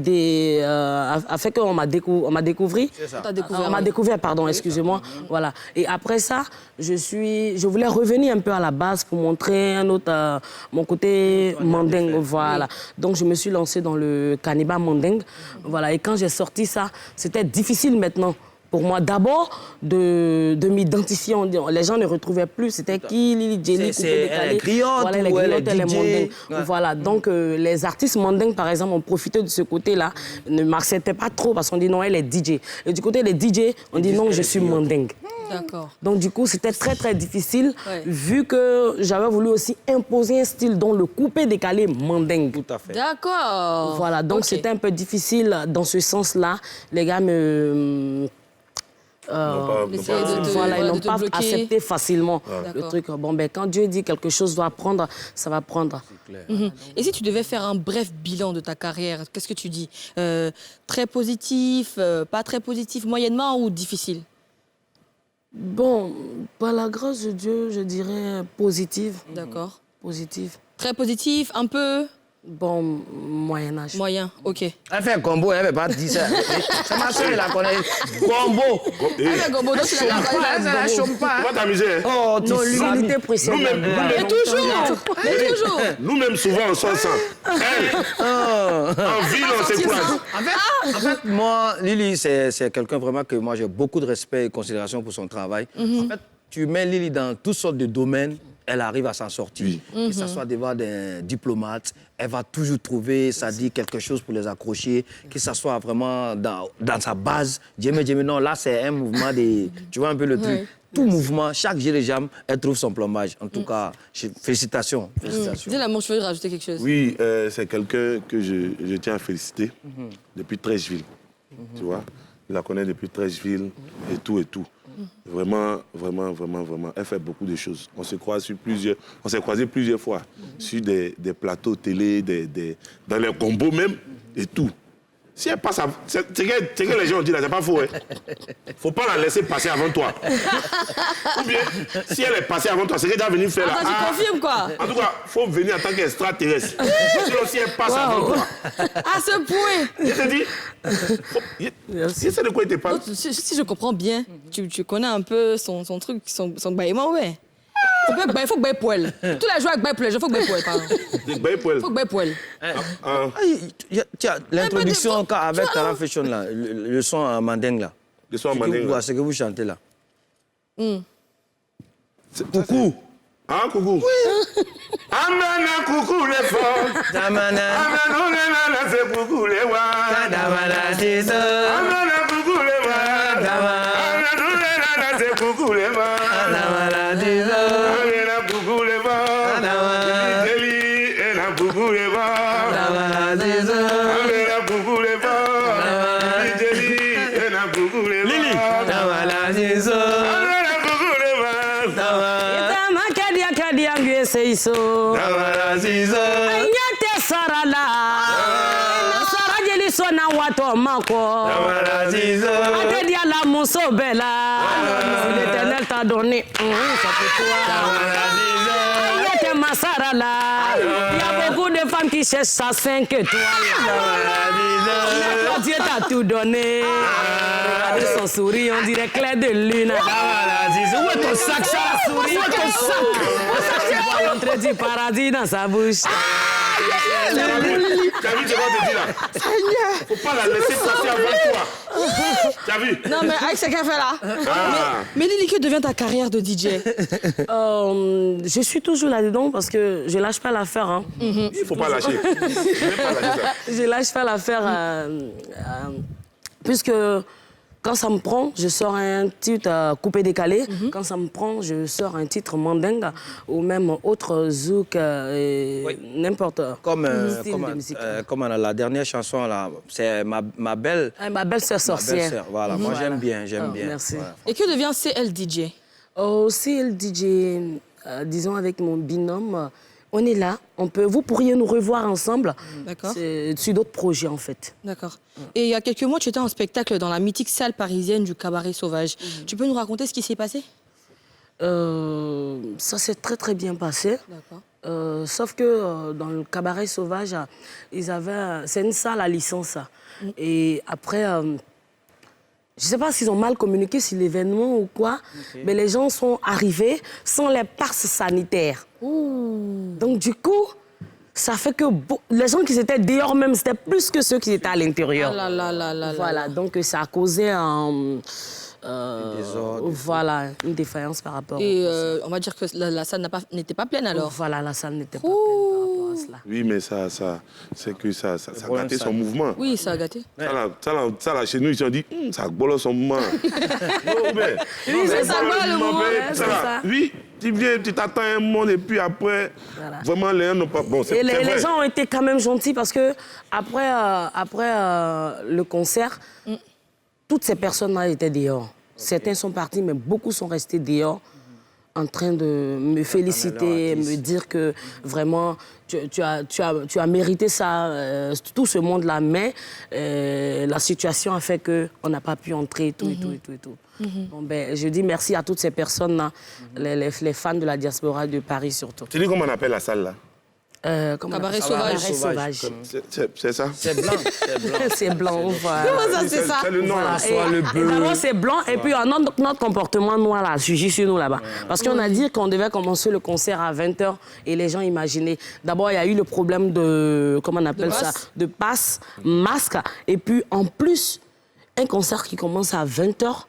E: a fait qu'on m'a découvert.
C: C'est ça.
E: On m'a découvert, pardon, excusez-moi. Voilà. Et après ça, je voulais revenir un peu à la base pour montrer un autre, mon côté mandingue. Voilà. Donc, je me suis lancée dans le Caniba mandingue. Voilà. Et quand j'ai sorti ça, c'était difficile maintenant pour moi d'abord de m'identifier. Les gens ne retrouvaient plus. C'était qui, Lily Jenny, coupé décalé.
C: Elle est griotte,
E: voilà, les
C: ou elle est
E: griottes, elle est
C: DJ.
E: mandingue.
C: Ouais.
E: Voilà. Donc, les artistes mandingues, par exemple, ont profité de ce côté-là, ne m'acceptaient pas trop parce qu'on dit non, elle est DJ. Et du côté des DJ, on dit non, je suis mandingue.
A: D'accord.
E: Donc, du coup, c'était très, très difficile,
A: Ouais.
E: vu que j'avais voulu aussi imposer un style dont le coupé décalé mandingue.
C: Tout à fait.
A: D'accord.
E: Voilà, donc
A: Ok.
E: c'était un peu difficile dans ce sens-là. Les gars me...
A: Essayer de te-
E: voilà, ils
A: de
E: n'ont
A: te
E: pas
A: bloquer.
E: accepté facilement le
A: D'accord.
E: truc. Bon, ben, quand Dieu dit quelque chose doit prendre, ça va prendre.
A: Mhm. Et si tu devais faire un bref bilan de ta carrière, qu'est-ce que tu dis? Très positif, pas très positif, moyennement ou difficile?
E: Bon, par la grâce de Dieu, je dirais positive.
A: D'accord.
E: Positive.
A: Très positif, un peu
E: Bon, moyen âge.
A: moyen. Ok.
C: Elle fait un combo, elle ne veut pas dire ça. C'est ma soeur, elle la connaît. Combo.
A: Ah, Gombo, donc tu l'as
C: Elle ne la chôme
B: Tu
C: pas.
B: vas t'amuser. Hein?
C: Oh, tu
E: Non,
C: sais.
E: l'humilité précieuse.
B: Nous-mêmes,
A: Et toujours. Et toujours.
B: nous-mêmes, souvent, on s'en sent. Elle, en ville, on s'écroise.
C: En fait, moi, Lily, c'est quelqu'un vraiment que moi, j'ai beaucoup de respect et considération pour son travail. En fait, tu mets Lily dans toutes sortes de domaines, elle arrive à s'en sortir. Que ce soit devant des diplomates, elle va toujours trouver, ça dit quelque chose pour les accrocher, que ce soit vraiment dans sa base. Djemé, non, là, c'est un mouvement de... Tu vois un peu le truc.
A: Ouais.
C: Tout mouvement, chaque jam, elle trouve son plombage. En tout cas, félicitations. Félicitations.
A: Dis l'amour, je veux rajouter quelque chose.
B: Oui, c'est quelqu'un que je tiens à féliciter depuis Trècheville. Tu vois, je la connais depuis Trècheville et tout et tout. Vraiment, vraiment, vraiment, vraiment. Elle fait beaucoup de choses. On s'est croisés plusieurs fois sur des plateaux télé, dans les combos même et tout. Si elle passe avant... C'est que les gens disent là, c'est pas faux. Hein. Faut pas la laisser passer avant toi. Ou bien, si elle est passée avant toi, c'est qu'elle doit venir faire là.
A: Attends, tu confirmes quoi?
B: En tout cas, faut venir en tant qu'extraterrestre. Sinon, si elle passe avant toi,
A: À ce point.
B: je te dis, je sais de quoi il te parle.
A: Donc, si je comprends bien, tu connais un peu son truc, son bâillement, ouais. Il faut que baille poil. Tous les jours avec baille poil, il faut que baille poil, pardon. Il faut que baille poil.
C: Tiens, l'introduction
A: peu de-
C: avec Tara Fashion, là, le son en mandingue, là.
B: Le soir, mandingue.
C: C'est que vous chantez, là.
B: Coucou. Ah, coucou. Oui. Amana, coucou les femmes.
C: Damana,
B: Amana, c'est coucou les wa.
C: damana, c'est ça.
B: Amana, coucou les wa. Amana, c'est coucou les wa.
C: Damana, c'est ça.
B: Amana, coucou les wa. Deli, elle a coucou les wa.
C: Damana, c'est ça.
B: Amana, coucou les wa. Deli, elle a coucou les wa.
C: Lily, damana, c'est ça.
B: Amana, coucou les wa.
E: Itama kadia ngweseiso.
C: Damana, c'est ça.
E: Anyate sarala. Sarajeli sona wato mako.
C: Damana, c'est ça.
E: Adedia la muso bella. Si l'Éternel t'a donné, c'est pour toi. Anyate masarala. Il y a beaucoup de femmes qui cherchent sa 5 étoiles. Quand Dieu t'a tout donné. Regardez son sourire, on dirait clair de lune. Où est ton sac, ça? Où est ton sac? Tu vois l'entrée du paradis dans sa bouche.
B: Tu as vu ce qu'on te dit là? Faut pas la laisser passer avant toi. Tu as vu?
A: Non, mais avec ce qu'elle fait là. Mais Lily, que devient ta carrière de DJ?
E: Je suis toujours là-dedans parce que je lâche pas l'affaire. Hein.
B: Il faut pas lâcher. Il faut pas lâcher ça.
E: Je lâche pas l'affaire puisque quand ça me prend, je sors un titre coupé décalé. Quand ça me prend, je sors un titre mandingue ou même autre zouk, n'importe
C: Comme,
E: style de musique.
C: comme la dernière chanson, là, c'est ma belle...
E: Ma belle-sœur
C: Ma
E: sorcière.
C: belle-sœur, voilà. Moi, j'aime bien, j'aime bien.
E: Merci.
C: Voilà.
A: Et que devient CL DJ?
E: Aussi, le DJ, disons avec mon binôme, On est là, vous pourriez nous revoir ensemble.
A: D'accord.
E: Sur d'autres projets, en fait.
A: D'accord. Et il y a quelques mois, tu étais en spectacle dans la mythique salle parisienne du Cabaret Sauvage. Tu peux nous raconter ce qui s'est passé?
E: Ça s'est très, très bien passé.
A: D'accord.
E: Sauf que dans le Cabaret Sauvage, c'est une salle à licence. Et après, je ne sais pas s'ils ont mal communiqué sur l'événement ou quoi, mais les gens sont arrivés sans les passes sanitaires. Donc du coup, ça fait que les gens qui étaient dehors même, c'était plus que ceux qui étaient à l'intérieur.
A: Ah là là là là
E: Voilà,
A: là.
E: donc ça a causé
C: désordre.
E: voilà, une défaillance par rapport
A: Et on va dire que la salle n'était pas pleine alors.
E: Voilà, la salle n'était pas pleine par rapport à cela.
B: Oui, mais c'est que ça a
C: problème,
B: gâté
C: ça-
B: son mouvement.
A: Oui, ça a gâté.
B: Ça, là, chez nous, ils ont dit, ça bolosse son mouvement. Non, mais...
A: Oui, c'est ça, voilà le moment.
E: c'est ça.
B: Oui, tu viens, tu t'attends un monde et puis après,
E: Voilà.
B: vraiment, les gens n'ont pas... Bon, c'est
E: Et
B: vrai.
E: les gens ont été quand même gentils parce que après le concert, toutes ces personnes-là étaient dehors. Certains sont partis, mais beaucoup sont restés dehors en train de me féliciter, me dire que vraiment tu as mérité ça, tout ce monde-là, mais la situation a fait qu'on n'a pas pu entrer et tout, et tout, et tout, et tout. Bon, ben, je dis merci à toutes ces personnes-là, les fans de la diaspora de Paris surtout.
B: Tu dis comment on appelle la salle, là?
E: Comment on
A: Cabaret
E: appelle ça?
A: Sauvage.
E: Sauvage.
B: C'est ça?
C: C'est blanc, c'est blanc.
E: C'est blanc, voilà.
A: Comment ça, c'est ça?
B: C'est le nom,
E: Voilà.
B: là.
C: Soit le
E: Et
C: bleu.
E: d'abord, c'est blanc, et puis notre comportement noir, là, sujet sur nous, là-bas. Parce qu'on a dit qu'on devait commencer le concert à 20h, et les gens imaginaient. D'abord, il y a eu le problème de, comment on appelle ça? De passe, masque, et puis en plus, un concert qui commence à 20h,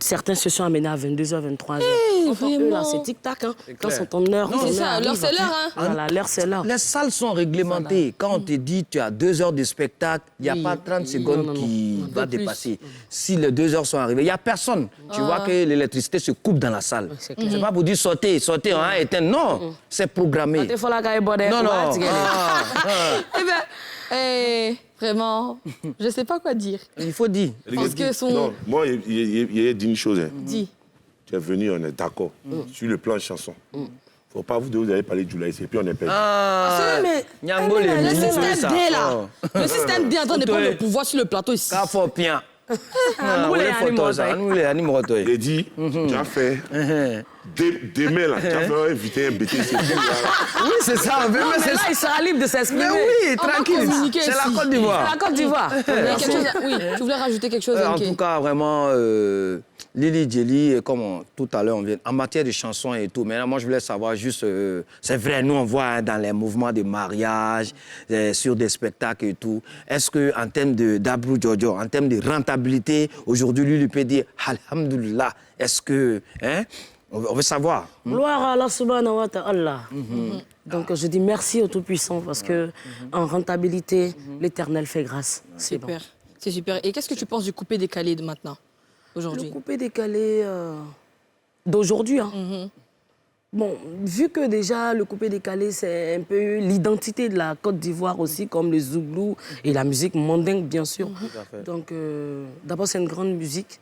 E: certains se sont amenés à 22h, 23h. Enfin, eux, là, c'est tic-tac, hein. Quand
C: clair.
E: c'est ton heure,
A: C'est ça, l'heure c'est l'heure, hein.
E: Voilà, l'heure, c'est l'heure.
C: Les salles sont réglementées. Quand on te dit tu as 2 heures de spectacle, il n'y a pas 30 secondes
E: non,
C: qui va
A: peu plus.
C: dépasser. Si les 2 heures sont arrivées, il n'y a personne. Tu vois que l'électricité se coupe dans la salle.
E: c'est
C: C'est pas pour dire sauter, hein, éteindre. Non, c'est programmé.
E: Il faut la caille bordel.
C: Non, non.
A: Eh ben, vraiment, je sais pas quoi dire.
C: Il faut dire.
A: Parce que son...
B: Non, moi, il a dit une chose. Hein.
A: Dis.
B: Tu es venu, on est d'accord. Sur le plan chanson. Faut pas vous allez parler du laïc, et puis on est perdu.
E: Mais
C: Nyango, les
A: Le
C: mini, tout
A: système
C: ça.
A: D, là.
C: Oh.
A: Le système D est en train de prendre le pouvoir sur le plateau ici.
C: Ka fo bien.
E: nous, les animaux, ça.
C: Nous, les animaux, toi.
B: Il dit, tu as fait... Demain, là, tu as fait inviter un bêtise.
C: Oui, c'est ça.
E: Non, mais là, il sera libre de s'exprimer.
C: Mais oui,
A: On va
C: tranquille.
A: communiquer
C: C'est la
A: ici.
C: Côte d'Ivoire.
E: La Côte d'Ivoire.
A: Il y a quelque chose à- Oui, tu voulais rajouter quelque chose,
C: En
A: Nké.
C: tout cas, vraiment, Lily Jelly, comme tout à l'heure, on vient en matière de chansons et tout. Maintenant, moi, je voulais savoir juste, c'est vrai, nous, on voit hein, dans les mouvements de mariage, sur des spectacles et tout. Est-ce que en termes d'Abrou Jojo, en termes de rentabilité, aujourd'hui, lui peut dire, Alhamdulillah, est-ce que, hein, on veut savoir.
E: Gloire à Allah subhanahu wa ta'ala. Donc, je dis merci au Tout-Puissant parce que en rentabilité, l'Éternel fait grâce. C'est bon.
A: Super. C'est super. Et qu'est-ce que tu penses du coupé décalé de maintenant,
E: Le
A: aujourd'hui?
E: coupé décalé d'aujourd'hui, hein. Bon, vu que déjà le coupé décalé, c'est un peu l'identité de la Côte d'Ivoire aussi, comme le zouglou et la musique mandingue, bien sûr. Donc, d'abord, c'est une grande musique.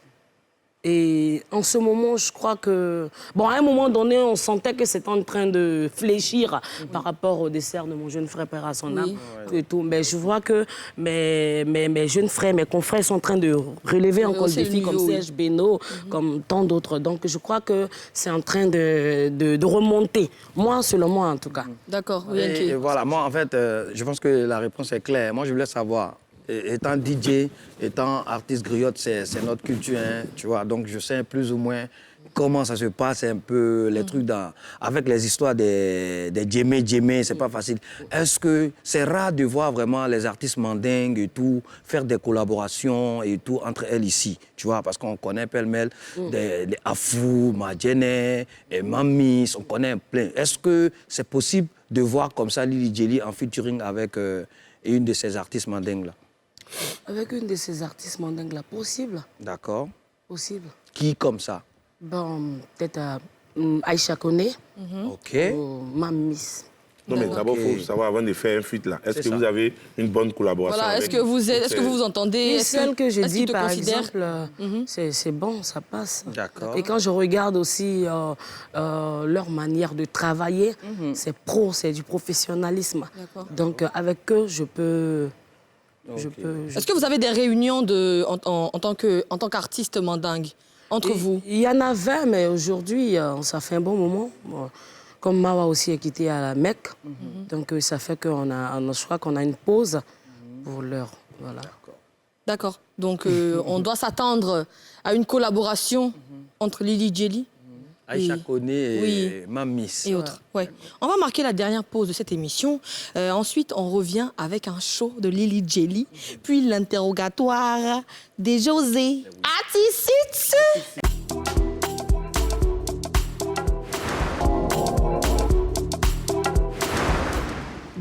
E: Et en ce moment, je crois que... Bon, à un moment donné, on sentait que c'était en train de fléchir par rapport au dessert de mon jeune frère, père à son âme, tout et tout. Mais je vois que mes jeunes frères, mes confrères sont en train de relever encore le
A: c'est le
E: défi, comme
A: niveau, oui.
E: Serge Beno, comme tant d'autres. Donc, je crois que c'est en train de remonter. Moi, selon moi, en tout cas.
A: D'accord, oui,
C: Et
A: Nké.
C: voilà, moi, en fait, je pense que la réponse est claire. Moi, je voulais savoir, étant DJ, étant artiste griotte, c'est notre culture, hein, tu vois. Donc, je sais plus ou moins comment ça se passe, un peu les trucs avec les histoires des djemé, c'est pas facile. Est-ce que c'est rare de voir vraiment les artistes mandingues et tout faire des collaborations et tout entre elles ici, tu vois, parce qu'on connaît pêle-mêle des Afou, Madjene, et Mamis, on connaît plein. Est-ce que c'est possible de voir comme ça Lily Jelly en featuring avec une de ces artistes mandingues là?
E: Avec une de ces artistes mandingues là, possible,
C: D'accord.
E: possible.
C: Qui comme ça?
E: Bon, peut-être Aïcha Koné,
C: Ok.
E: ou Mamis.
B: Non, mais d'abord, il
C: Ok.
B: faut savoir avant de faire un feat là. Est-ce
C: C'est
B: que
C: ça.
B: vous avez une bonne collaboration
A: Voilà, est-ce
B: avec
A: que vous vous entendez?
E: Et
A: Est-ce
E: celle que j'ai
A: est-ce qu'il
E: dit,
A: te
E: par
A: considère-
E: exemple, c'est bon, ça passe.
C: D'accord.
E: Et quand je regarde aussi leur manière de travailler, c'est pro, c'est du professionnalisme.
A: D'accord.
E: Donc, avec eux, je peux...
A: Est-ce que vous avez des réunions en tant qu'artiste mandingue entre vous?
E: Il y en avait, mais aujourd'hui, ça fait un bon moment. Bon, comme Mawa aussi est quitté à la Mecque, donc ça fait je crois qu'on a une pause pour l'heure. Voilà.
A: D'accord. Donc, on doit s'attendre à une collaboration entre Lily Jelly
C: Aïcha
A: et-
C: Koné et
A: oui.
C: Mamis.
A: et autres. Ouais. On va marquer la dernière pause de cette émission. Ensuite, on revient avec un show de Lily Jelly, puis l'interrogatoire des José. Attitude.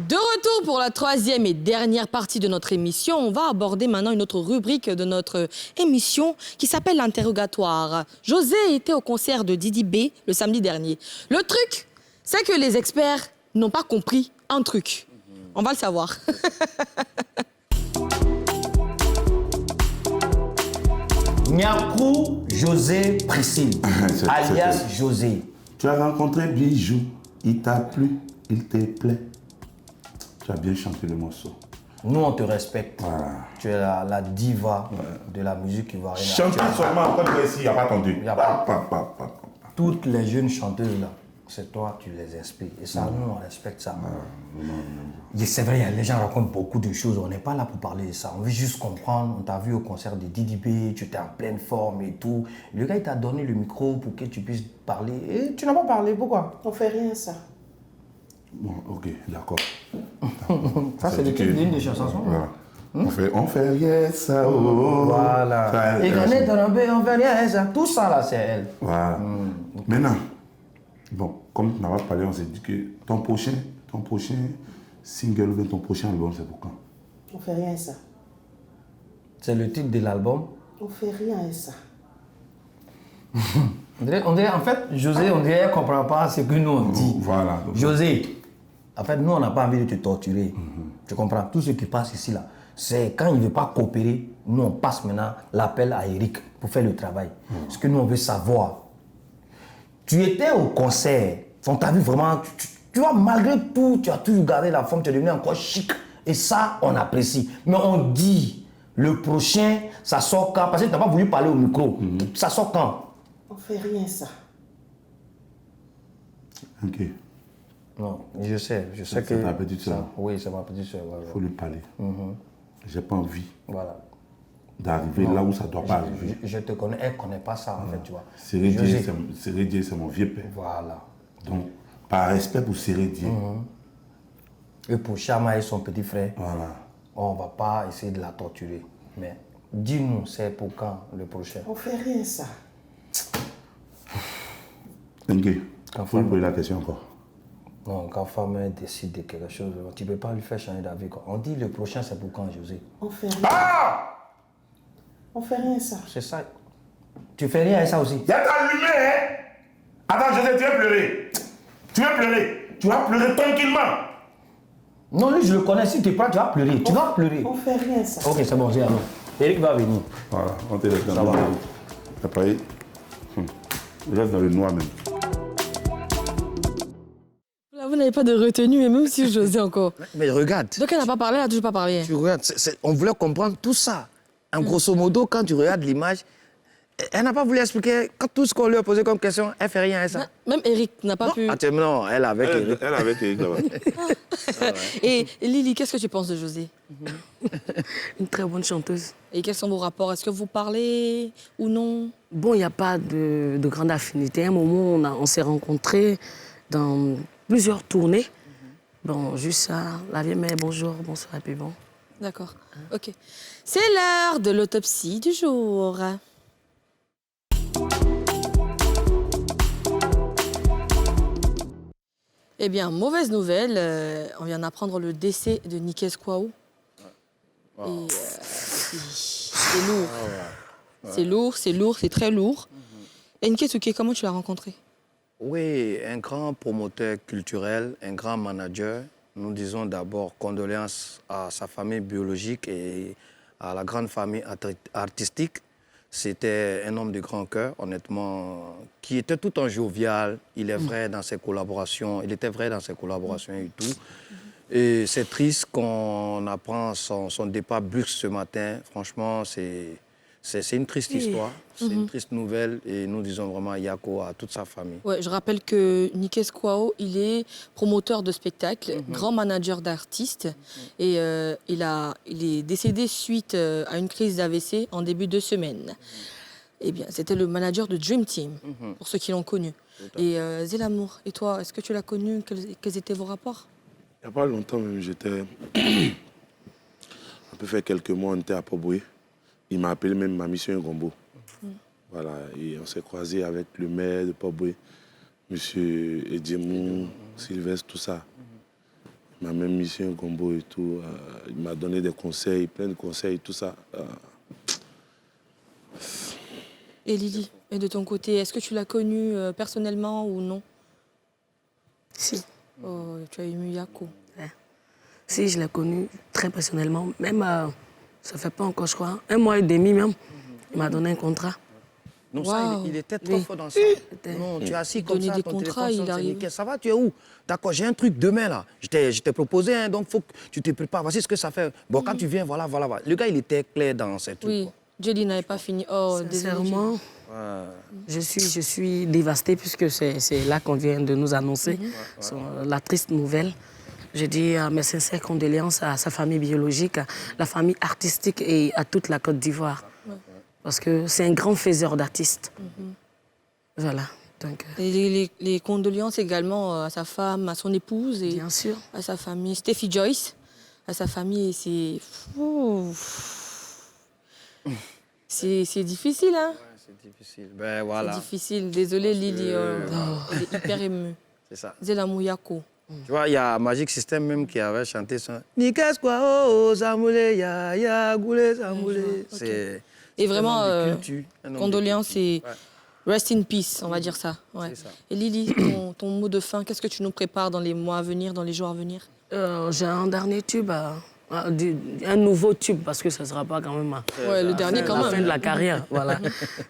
A: De retour pour la troisième et dernière partie de notre émission, on va aborder maintenant une autre rubrique de notre émission qui s'appelle l'interrogatoire. José était au concert de Didi B le samedi dernier. Le truc, c'est que les experts n'ont pas compris un truc. On va le savoir.
F: Nyakou José Priscille,
B: C'est-
F: alias José.
G: Tu as rencontré Bijou, il t'a plu, il te plaît. Tu as bien chanté le morceau.
F: Nous, on te respecte.
G: Voilà.
F: Tu es la diva de la musique ivoirienne.
G: Chanter seulement, comme ici, il n'y a pas attendu.
F: Y a pas. Toutes les jeunes chanteuses là, c'est toi, tu les inspires. Et ça, nous, on respecte ça. Et c'est vrai, les gens racontent beaucoup de choses. On n'est pas là pour parler de ça. On veut juste comprendre. On t'a vu au concert de Didi B, tu étais en pleine forme et tout. Le gars, il t'a donné le micro pour que tu puisses parler. Et tu n'as pas parlé. Pourquoi?
H: On fait rien ça.
G: Bon, ok, d'accord.
F: Ça, c'est le titre d'une des chansons.
G: Voilà. On fait rien, ça, oh.
F: Voilà.
G: Ça,
F: Et
G: elle-
F: quand on est tombé, on fait rien, ça. Tout ça là, c'est elle.
G: Voilà. Maintenant, bon, comme tu n'as pas parlé, on s'est dit que ton prochain single ou bien ton prochain album, c'est pour quand?
H: On fait rien ça.
F: C'est le titre de l'album.
H: On fait rien ça.
F: On dirait, en fait, José, on dirait qu'elle ne comprend pas ce que nous on dit.
G: Voilà.
F: José, en fait, nous, on n'a pas envie de te torturer. Tu comprends? Tout ce qui passe ici, là, c'est quand il ne veut pas coopérer, nous, on passe maintenant l'appel à Eric pour faire le travail. Parce que nous, on veut savoir. Tu étais au concert, on t'a vu vraiment, tu vois, malgré tout, tu as toujours gardé la forme, tu es devenu encore chic. Et ça, on apprécie. Mais on dit, le prochain, ça sort quand? Parce que tu n'as pas voulu parler au micro. Ça sort quand?
H: On fait rien ça.
G: Ok,
F: Non, je sais que...
G: c'est ta petite sœur.
F: Oui, c'est ma petite soeur.
G: il faut lui parler. J'ai pas envie
F: Voilà.
G: d'arriver là où ça ne doit pas arriver.
F: Je te connais, elle ne connaît pas ça en fait, tu vois.
G: Sérédier,
F: José.
G: c'est mon vieux père.
F: Voilà.
G: Donc, par respect pour Sérédier,
F: Et pour Chama et son petit frère,
G: voilà.
F: on ne va pas essayer de la torturer. Mais dis-nous, c'est pour quand le prochain?
H: On fait rien ça.
G: Ok, il faut lui poser la question encore.
F: Non, quand femme décide de quelque chose, tu ne peux pas lui faire changer d'avis. On dit le prochain, c'est pour quand, José?
H: On fait rien. On fait rien ça.
F: C'est ça. Tu fais rien à ça aussi?
G: Il y a ta lumière, hein? Attends, José, tu vas pleurer. Tu vas pleurer. Tu vas pleurer tranquillement.
F: Non, lui, je le connais. Si tu prends, tu vas pleurer. Tu vas pleurer.
H: On fait rien ça.
F: Ok, c'est bon, c'est alors. Eric va venir.
G: Voilà, on te laisse dans
F: Ça
G: le
F: va.
G: noir. Après, je reste dans le noir même.
A: Là, vous n'avez pas de retenue, et même si José encore.
C: Mais regarde,
A: Donc, elle n'a pas parlé, elle n'a toujours pas parlé.
C: tu regardes, on voulait comprendre tout ça. En grosso modo, quand tu regardes l'image, elle n'a pas voulu expliquer, quand tout ce qu'on lui a posé comme question, elle fait rien à ça.
A: Même Eric n'a pas pu.
C: Non, elle avec Eric.
B: Elle avec Eric là-bas.
A: Et Lily, qu'est-ce que tu penses de José?
E: Une très bonne chanteuse.
A: Et quels sont vos rapports? Est-ce que vous parlez ou non?
E: Bon, il n'y a pas de grande affinité. À un moment, on s'est rencontrés dans plusieurs tournées. Bon, juste ça, la vieille mère, bonjour, bonsoir, et puis bon.
A: D'accord. Ok. C'est l'heure de l'autopsie du jour. Eh bien, mauvaise nouvelle, on vient d'apprendre le décès de Nikes Kwaou. Et c'est lourd. C'est lourd, c'est lourd, c'est très lourd. Et Nikes Ouké, comment tu l'as rencontré?
C: Oui, un grand promoteur culturel, un grand manager. Nous disons d'abord condoléances à sa famille biologique et à la grande famille artistique. C'était un homme de grand cœur, honnêtement, qui était tout en jovial. Il est vrai dans ses collaborations, il était vrai dans ses collaborations et tout. Et c'est triste qu'on apprend son départ brusque ce matin. Franchement, c'est une triste histoire, c'est une triste nouvelle et nous disons vraiment Yako à toute sa famille.
A: Ouais, je rappelle que Nikes Kwao, il est promoteur de spectacles, grand manager d'artistes et il est décédé suite à une crise d'AVC en début de semaine. Eh bien, c'était le manager de Dream Team, pour ceux qui l'ont connu. Et Zelamour, et toi, est-ce que tu l'as connu? Quels étaient vos rapports?
B: Il n'y a pas longtemps, même, j'étais... On peut faire quelques mois, on était à Poboué. Il m'a appelé même ma mission Gombo. Voilà, et on s'est croisés avec le maire de Poboué, M. Edjemou, Sylvestre, tout ça. Ma même mission Gombo et tout. Il m'a donné des conseils, plein de conseils, tout ça.
A: Et Lily, et de ton côté, est-ce que tu l'as connu personnellement ou non?
E: Si.
A: Oh, tu as eu Yako.
E: Ouais. Si, je l'ai connu très personnellement. Même, ça fait pas encore, je crois, 1 mois et demi même, il m'a donné un contrat.
C: Non,
A: Wow.
C: ça, il était trop fort dans ça. Non, tu es assis comme
A: Donner
C: ça,
A: des
C: ton
A: contrats,
C: téléphone
A: il
C: sonne, c'est
A: arrive.
C: nickel. Ça va, tu es où? D'accord, j'ai un truc demain, là. Je t'ai proposé, hein, donc il faut que tu te prépares. Voici ce que ça fait. Bon, quand tu viens, voilà. Le gars, il était clair dans ses trucs.
A: Oui,
C: Quoi.
A: Jelly n'avait pas fini. Oh, désolé.
E: Sincèrement, je suis dévastée puisque c'est là qu'on vient de nous annoncer la triste nouvelle. Je dis mes sincères condoléances à sa famille biologique, à la famille artistique et à toute la Côte d'Ivoire. Parce que c'est un grand faiseur d'artistes. Voilà. Donc,
A: Et les condoléances également à sa femme, à son épouse et
E: bien sûr.
A: à sa famille. Steffi Joyce, à sa famille, c'est... C'est difficile, hein?
C: C'est difficile. Ben voilà.
A: C'est difficile. Désolée, Lily. Elle est hyper émue.
C: C'est ça.
A: Zelamou Yako.
C: Tu vois, il y a Magic System même qui avait chanté ça. Nikes Kwao, Zamoule, ya, Goule, Zamoule. C'est
A: Et vraiment,
C: un homme de culture, un homme de
A: condoléances et
C: Ouais.
A: rest in peace, on va dire ça. Ouais.
C: C'est ça.
A: Et Lily, ton mot de fin, qu'est-ce que tu nous prépares dans les mois à venir, dans les jours à venir?
E: J'ai un dernier tube, un nouveau tube, parce que ça ne sera pas quand même
A: Ouais, le dernier quand
E: la fin
A: même.
E: de la carrière. Voilà.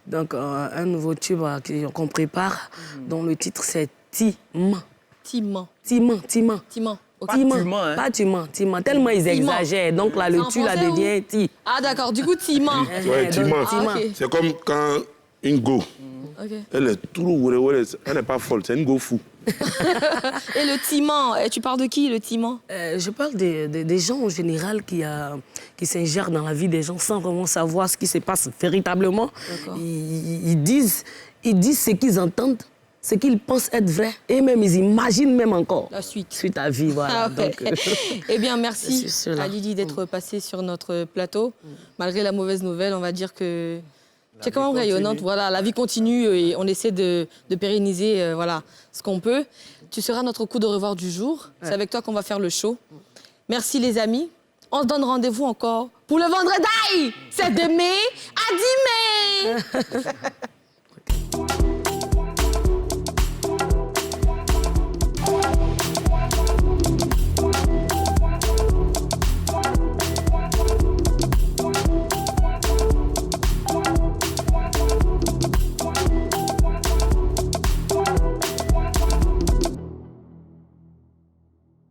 E: Donc, un nouveau tube qu'on prépare, dont le titre c'est Timan.
A: Timan.
E: Timan, Timan.
A: Timan. Ok.
C: Tuman, hein.
E: Pas Timan, Timan. Tellement ils
A: Timan.
E: exagèrent. Donc là,
A: C'est
E: le
A: en
E: tu là
A: français
E: devient Ti.
A: Ah d'accord, du coup Timan.
B: Ouais,
E: Donc,
B: Timan.
A: Ah, ok.
B: C'est comme quand une go,
A: Ok.
B: elle est trop elle n'est pas folle, c'est une go fou.
A: Et le Timan, tu parles de qui, le Timan?
E: Je parle des gens en général qui s'ingèrent dans la vie des gens sans vraiment savoir ce qui se passe véritablement.
A: D'accord.
E: Ils disent ce qu'ils entendent, ce qu'ils pensent être vrai. Et même, ils imaginent même encore.
A: La suite.
E: Suite à vie, voilà.
A: Ah ouais.
E: Donc,
A: Eh bien, merci
E: c'est cela.
A: à Lily d'être passée sur notre plateau. Malgré la mauvaise nouvelle, on va dire que tu es quand même rayonnante. Voilà, la vie continue et on essaie de pérenniser voilà, ce qu'on peut. Tu seras notre coup de revoir du jour. C'est avec toi qu'on va faire le show. Merci les amis. On se donne rendez-vous encore pour le vendredi 7 mai à 10 mai.